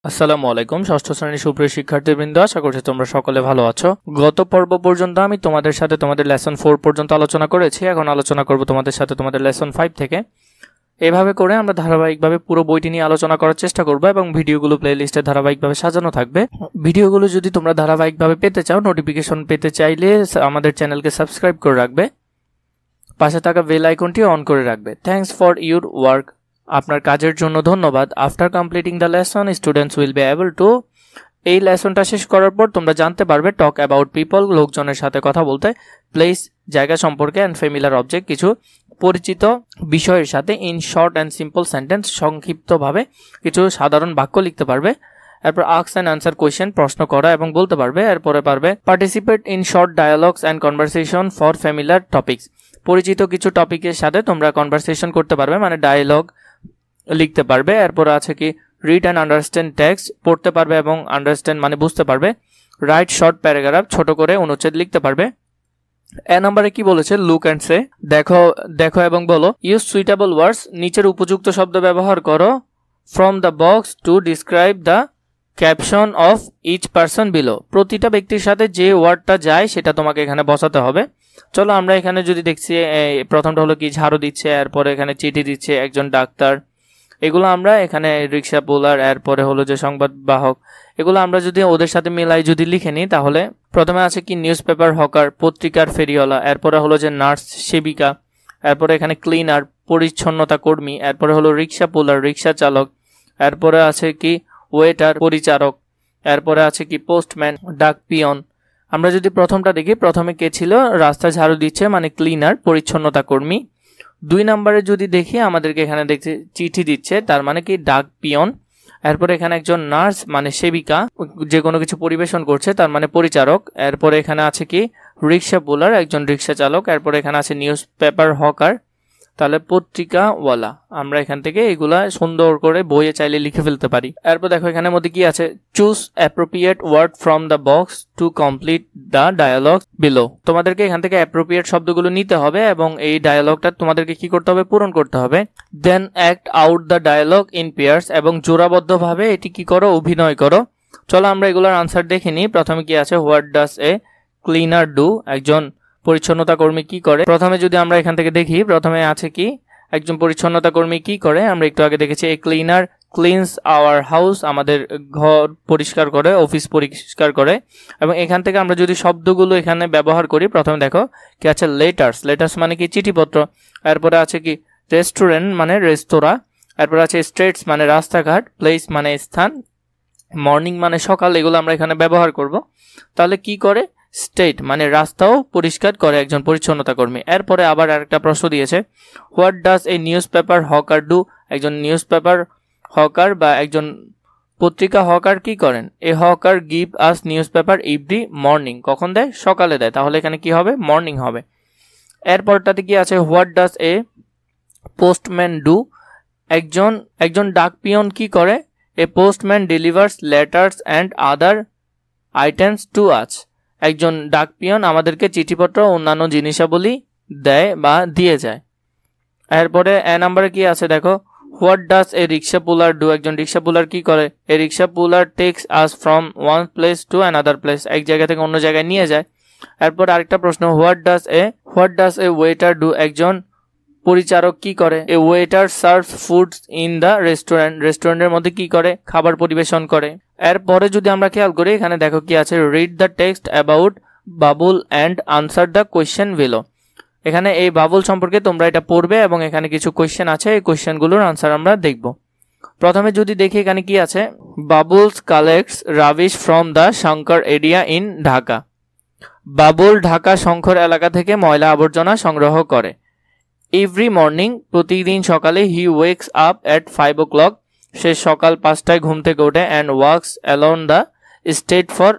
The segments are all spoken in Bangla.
আসসালামু আলাইকুম ষষ্ঠ শ্রেণীর সুপ্রিয় শিক্ষার্থীবৃন্দ, আশা করছি তোমরা সকলে ভালো আছো। গত পর্ব পর্যন্ত আমি তোমাদের সাথে তোমাদের লেসন 4 পর্যন্ত আলোচনা করেছি। এখন আলোচনা করব তোমাদের সাথে তোমাদের লেসন 5 থেকে। এভাবে করে আমরা ধারাবাহিকভাবে পুরো বইটি নিয়ে আলোচনা করার চেষ্টা করব এবং ভিডিওগুলো প্লেলিস্টে ধারাবাহিকভাবে সাজানো থাকবে। ভিডিওগুলো যদি তোমরা ধারাবাহিকভাবে পেতে চাও, নোটিফিকেশন পেতে চাইলে আমাদের চ্যানেলকে সাবস্ক্রাইব করে রাখবে, পাশে থাকা বেল আইকনটি অন করে রাখবে। থ্যাঙ্কস ফর ইউর ওয়ার্ক, আপনার কাজের জন্য ধন্যবাদ। After completing the lesson students will be able to, এই লেসনটা শেষ করার পর তোমরা জানতে পারবে টক অ্যাবাউট পিপল, লোকজনের সাথে কথা বলতে, প্লেস জায়গা সম্পর্কে, অ্যান্ড ফ্যামিলিয়ার অবজেক্ট, কিছু পরিচিত বিষয়ের সাথে, in short and simple sentence, সংক্ষিপ্তভাবে কিছু সাধারণ বাক্য লিখতে পারবে। এরপর আস্ক অ্যান্ড আনসার কোয়েশ্চেন, প্রশ্ন করা এবং বলতে পারবে। এরপরে পারবে participate in short dialogues and conversation for familiar topics, পরিচিত কিছু টপিকের সাথে তোমরা কনভারসেশন করতে পারবে, মানে ডায়ালগ লিখতে পারবে। এরপর আছে কি রিড অ্যান্ড আন্ডারস্ট্যান্ড টেক্সট, পড়তে পারবে এবং আন্ডারস্ট্যান্ড মানে বুঝতে পারবে। রাইট শর্ট প্যারাগ্রাফ, ছোট করে অনুচ্ছেদ লিখতে পারবে। এ নম্বরে কি বলেছে, লুক অ্যান্ড সে, দেখো এবং বলো। ইউজ সুইটেবল ওয়ার্ডস, নিচের উপযুক্ত শব্দ ব্যবহার করো। From the box to describe the caption of each person below, প্রতিটা ব্যক্তির সাথে যে ওয়ার্ডটা যায় সেটা তোমাকে এখানে বসাতে হবে। চলো আমরা এখানে যদি দেখছি, প্রথমটা হলো কি ঝাড়ু দিচ্ছে, এরপরে এখানে চিঠি দিচ্ছে একজন ডাক্তার, এগুলো আমরা এখানে রিক্সা পুলার, এরপরে হলো যে সংবাদ বাহক, এগুলো আমরা যদি ওদের সাথে মিলাই যদি লিখে নিই, তাহলে প্রথমে আছে কি নিউজ পেপার হকার, পত্রিকার ফেরিওয়ালা, এরপরে হলো যে নার্স সেবিকা, এরপরে এখানে ক্লিনার পরিচ্ছন্নতা কর্মী, এরপরে হলো রিক্সা পুলার রিক্সা চালক, এরপরে আছে কি ওয়েটার পরিচারক, এরপরে আছে কি পোস্টম্যান ডাক পিয়ন। আমরা যদি প্রথমটা দেখি, প্রথমে কে ছিল, রাস্তা ঝাড়ু দিচ্ছে মানে ক্লিনার পরিচ্ছন্নতা কর্মী। 2 নম্বরে যদি দেখি, আমাদেরকে এখানে দেখছি চিঠি দিচ্ছে, তার মানে কি ডাক পিয়ন। এরপরে এখানে একজন নার্স মানে সেবিকা, যে কোনো কিছু পরিবেশন করছে, তার মানে পরিচারক। এরপরে এখানে আছে কি রিক্সা পুলার, একজন রিক্সা চালক। এরপরে এখানে আছে নিউজ পেপার হকার, তাহলে পত্রিকাওয়ালা। আমরা এখান থেকে এগুলা সুন্দর করে বইয়ে চাইলে লিখে ফেলতে পারি। এরপর দেখো এখানের মধ্যে কি আছে, choose appropriate word from the box to complete the dialogue below. তোমাদেরকে এখান থেকে অ্যাপ্রোপ্রিয়েট শব্দগুলো নিতে হবে এবং এই ডায়ালগটা তোমাদেরকে কি করতে হবে, পূরণ করতে হবে। Then act out the dialogue in pairs, এবং জোড়াবদ্ধভাবে এটি কি করো, অভিনয় করো। চলো আমরা এগুলোর আনসার দেখে নিই। প্রথমে কি আছে, what does A cleaner do, একজন পরিচ্ছন্নতা কর্মী কি করে। প্রথমে যদি আমরা এখান থেকে দেখি, প্রথমে আছে কি একজন পরিচ্ছন্নতা কর্মী কি করে, আমরা একটু আগে দেখেছি এ ক্লিনার ক্লিনস আওয়ার হাউস, আমাদের ঘর পরিষ্কার করে, অফিস পরিষ্কার করে। এবং এখান থেকে আমরা যদি শব্দগুলো এখানে ব্যবহার করি, প্রথমে দেখো কি আছে, লেটার্স, লেটার্স মানে কি চিঠিপত্র। এরপরে আছে কি রেস্টুরেন্ট মানে রেস্তোরাঁ। এরপরে আছে স্ট্রিটস মানে রাস্তাঘাট, প্লেস মানে স্থান, মর্নিং মানে সকাল, এগুলো আমরা এখানে ব্যবহার করব। তাহলে কি করে, স্টেট মানে রাস্তাও পরিষ্কার করে একজন পরিচ্ছন্নতা কর্মী। এরপরে আবার আরেকটা প্রশ্ন দিয়েছে, what does a newspaper hawker do, একজন নিউজ পেপার হকার বা একজন পত্রিকা হকার কি করেন। A hawker give us newspaper every morning, কখন দেয়, সকালে দেয়, তাহলে এখানে কি হবে, মর্নিং হবে। এরপরটাতে কি আছে, what does a postman do, একজন ডাক পিয়ন কি করে। A postman delivers letters and other items to us, একজন ডাক পিয়ন আমাদেরকে চিঠিপত্র অন্যান্য জিনিসাবলী দেয় বা দিয়ে যায়। এরপরে এ নাম্বারে কি আছে দেখো, what does a rickshaw puller do, একজন রিক্সা পুলার কি করে। A rickshaw puller takes us from one place to another place, এক জায়গা থেকে অন্য জায়গায় নিয়ে যায়। এরপর আরেকটা প্রশ্ন, what does a waiter do, একজন পরিচারক কি করে। A waiter serves foods in the restaurant, রেস্টুরেন্টের মধ্যে কি করে, খাবার পরিবেশন করে। এরপরে যদি আমরা খেয়াল করি, এখানে দেখো কি আছে, read the text about Babul and answer the question below. এখানে এই বাবুল সম্পর্কে তোমরা এটা পড়বে এবং এখানে কিছু কোয়েশ্চেন আছে, এই কোয়েশ্চেনগুলোর আনসার আমরা দেখব। প্রথমে যদি দেখি এখানে কি আছে, Babul's collects rubbish from the Shankar area in Dhaka, Babul Dhaka Shankar এলাকা থেকে ময়লা আবর্জনা সংগ্রহ করে। এভরি মর্নিং, প্রতিদিন সকালে, he wakes up at 5 o'clock, সে সকাল 5টায় ঘুম থেকে ওঠে, and walks along the street for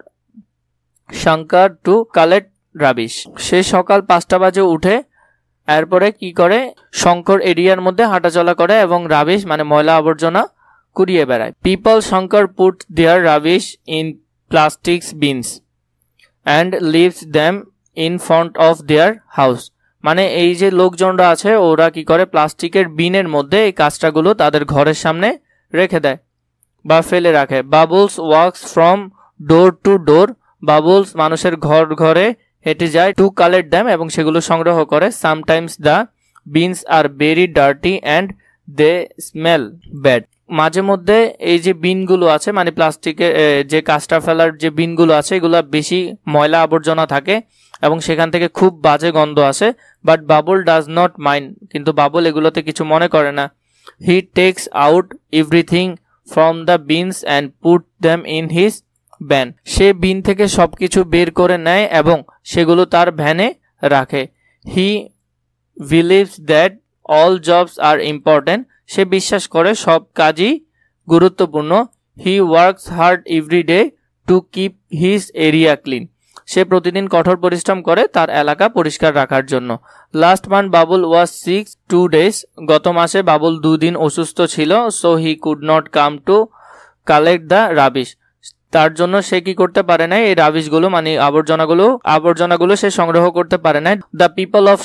Shankar to collect rubbish, সে সকাল 5টা বাজে উঠে, এরপরে কি করে, শঙ্কর এরিয়ার মধ্যে হাঁটাচলা করে এবং রাবিশ মানে ময়লা আবর্জনা কুড়িয়ে বেড়ায়। People Shankar put their rubbish in plastics bins and leaves them in front of their house, মানে এই যে লোকজনরা আছে ওরা কি করে, প্লাস্টিকের বিনের মধ্যে এই কাঁচটাগুলো তাদের ঘরের সামনে রেখে দেয়। বা ফেলে রাখে। Bubbles walks from door to door, bubbles মানুষের ঘরে হেঁটে যায়, টু কালেক্ট দ্যাম এবং সেগুলো সংগ্রহ করে। Sometimes the bins are very dirty and they smell bad, মাঝে মধ্যে এই যে বিনগুলো আছে মানে প্লাস্টিকের যে কাঁচটা ফেলার যে বিনগুলো আছে এগুলো বেশি ময়লা আবর্জনা থাকে এবং সেখান থেকে খুব বাজে গন্ধ আসে। But Babul does not mind, কিন্তু বাবল এগুলোতে কিছু মনে করে না। He takes out everything from the bins and put them in his van, সে বিন থেকে সব কিছু বের করে নেয় এবং সেগুলো তার ভ্যানে রাখে। He believes that all jobs are important, সে বিশ্বাস করে সব কাজই গুরুত্বপূর্ণ। He works hard every day to keep his area clean, সে প্রতিদিন কঠোর পরিশ্রম করে তার এলাকা পরিষ্কার রাখার জন্য। Last month Babul was sick 2 days, গত মাসে বাবুল 2 দিন অসুস্থ ছিল। So he could not come to collect the rubbish, তার জন্য সে কি করতে পারে না, এই রাবিশগুলো মানে আবর্জনাগুলো সে সংগ্রহ করতে পারে না। দ্য পিপল অফ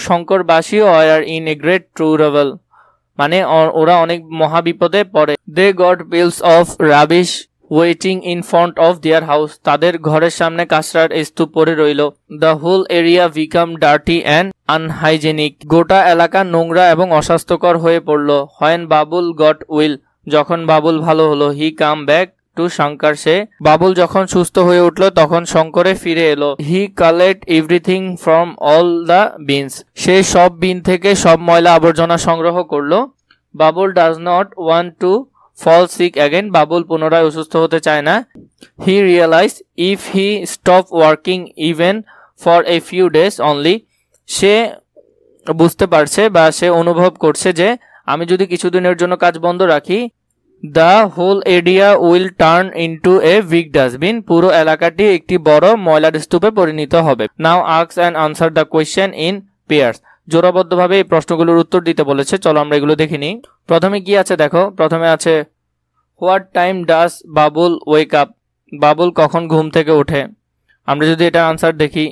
শঙ্করবাসী are in a great trouble, মানে ওরা অনেক মহাবিপদে পড়ে। They got piles of rubbish waiting in front of their house, তাদের ঘরের সামনে কাঁচরার স্তূপ পড়ে রইল। The whole area become dirty and unhygienic, গোটা এলাকা নোংরা এবং অস্বাস্থ্যকর হয়ে পড়ল। হোয়েন বাবুল গট উইল, যখন বাবুল ভালো হলো। He come back to Shankar, সে বাবুল যখন সুস্থ হয়ে উঠল তখন শঙ্করে ফিরে এলো। He collect everything from all the bins, সে সব বিন থেকে সব ময়লা আবর্জনা সংগ্রহ করলো। Babul does not want to fall sick again, Babul পুনরায় অসুস্থ হতে চায় না। He realize if he stop working even for a few days only, সে বুঝতে পারছে বা সে অনুভব করছে যে আমি যদি কিছুদিনের জন্য কাজ বন্ধ রাখি, the whole area will turn into a big dustbin, পুরো এলাকাটি একটি বড় ময়লার স্তূপে পরিণত হবে। Now ask and answer the question in pairs, জোড়াবদ্ধভাবে এই প্রশ্নগুলোর উত্তর দিতে বলেছে। চলো আমরা এগুলো দেখে নিই। প্রথমে কি আছে দেখো, প্রথমে আছে what time does Babul wake up, Babul কখন ঘুম থেকে ওঠে। আমরা যদি এটার আনসার দেখি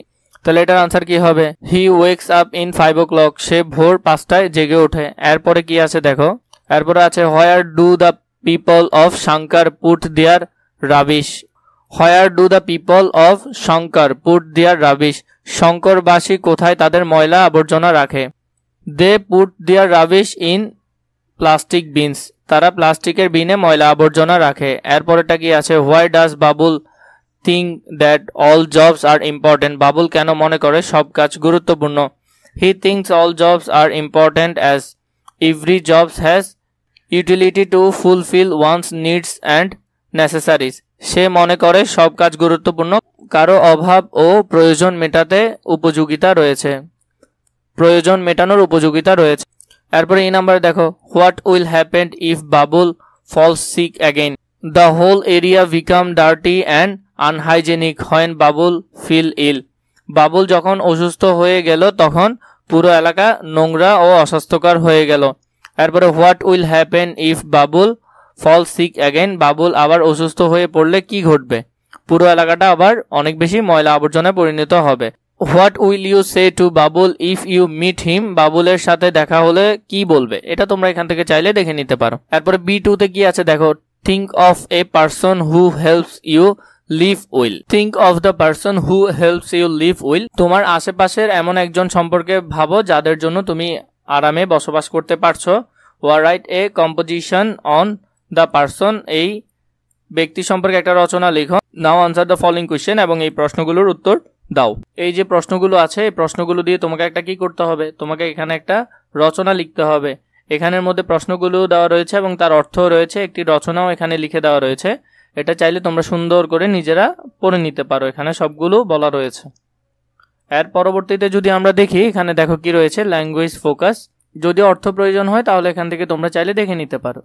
তাহলে এটার আনসার কি হবে, হি ওয়েকস আপ ইন 5 o'clock, সে ভোর 5টায় জেগে ওঠে। এরপরে কি আছে দেখো, এরপরে আছে where do the people of Shankar put their rubbish, where do the people of Shankar put their rubbish, শঙ্করবাসী কোথায় তাদের ময়লা আবর্জনা রাখে। They put their rubbish in plastic bins, তারা প্লাস্টিকের বিনে ময়লা আবর্জনা রাখে। এরপরেটা কি আছে, why does Babul think that all jobs are important, Babul কেন মনে করে সব কাজ গুরুত্বপূর্ণ। He thinks all jobs are important as every jobs has utility to fulfil one's needs and necessaries, সে মনে করে সব কাজ গুরুত্বপূর্ণ কারো অভাব ও প্রয়োজন মেটানোর উপযোগিতা রয়েছে। এরপরে এই নাম্বারে দেখো, what will happen if Babul falls sick again, the whole area become dirty and unhygienic when Babul feel ill, Babul যখন অসুস্থ হয়ে গেল তখন পুরো এলাকা নোংরা ও অস্বাস্থ্যকর হয়ে গেল। এরপরে what will happen if Babul fall sick again, Babul আবার অসুস্থ হয়ে পড়লে কি ঘটবে, পুরো এলাকাটা আবার অনেক বেশি ময়লা আবর্জনায় পরিণত হবে। What will you say to Babul if you meet him, বাবুলের সাথে দেখা হলে কি বলবে, এটা তোমরা এখান থেকে চাইলে দেখে নিতে পারো। এরপরে B2 তে কি আছে দেখো, think of a person who helps you live well, think of the person who helps you live well, তোমার আশেপাশের এমন একজন সম্পর্কে ভাবো যাদের জন্য তুমি আরামে বসবাস করতে পারছো। Write a composition on the person, এই ব্যক্তি সম্পর্কে একটা রচনা লিখো। Now answer the following question, এবং এই প্রশ্নগুলোর উত্তর দাও। এই যে প্রশ্নগুলো আছে এই প্রশ্নগুলো দিয়ে তোমাকে একটা কি করতে হবে, তোমাকে এখানে একটা রচনা লিখতে হবে। এখানের মধ্যে প্রশ্নগুলো দেওয়া রয়েছে এবং তার অর্থও রয়েছে, একটি রচনাও এখানে লিখে দেওয়া রয়েছে। এটা চাইলে তোমরা সুন্দর করে নিজেরা পড়ে নিতে পারো, এখানে সবগুলো বলা রয়েছে। এর পরবর্তীতে যদি আমরা দেখি, এখানে দেখো কি রয়েছে, ল্যাঙ্গুয়েজ ফোকাস, যদি অর্থ প্রয়োজন হয় তাহলে এখান থেকে তোমরা চাইলে দেখে নিতে পারো।